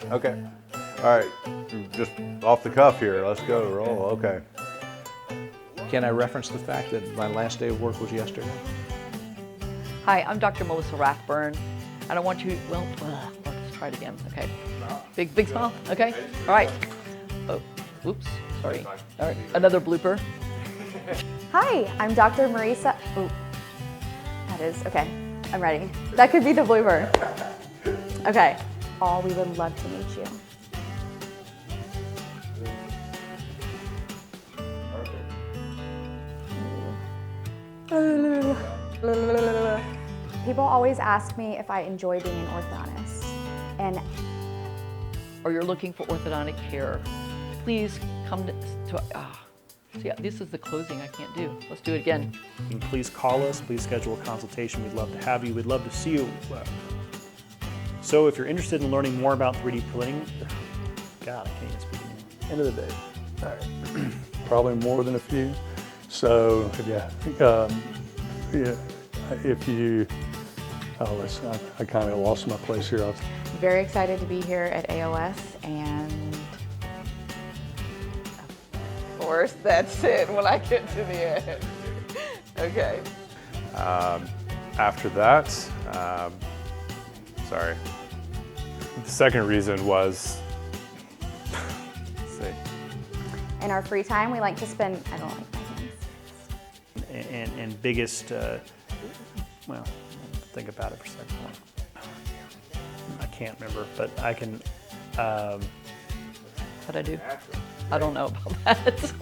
Okay. All right. Just off the cuff here. Let's go. Roll. Okay. Can I reference the fact that my last day of work was yesterday? Hi, I'm Dr. Melissa Rathburn. I don't want you, well, let's try it again, okay? Big smile, okay? All right. Oh, oops, sorry. All right, another blooper. Hi, I'm Dr. Marisa. Oh, that is, okay, I'm ready. That could be the blooper. Okay. Oh, we would love to meet you. People always ask me if I enjoy being an orthodontist, and Or you're looking for orthodontic care, please come to so yeah, this is the closing I can't do. Let's do it again. And please call us, please schedule a consultation. We'd love to have you. We'd love to see you. So if you're interested in learning more about 3D printing, God, I can't even speak anymore. End of the day. All right. Probably more than a few. So if you, oh, listen, I kind of lost my place here. very excited to be here at AOS, and Of course, that's it when I get to the end. Okay. After that, sorry. The second reason was, let's see. in our free time, we like to spend, I don't like my hands. And biggest, well, think about it for a second. I can't remember, but I can. What'd I do? I don't know about that.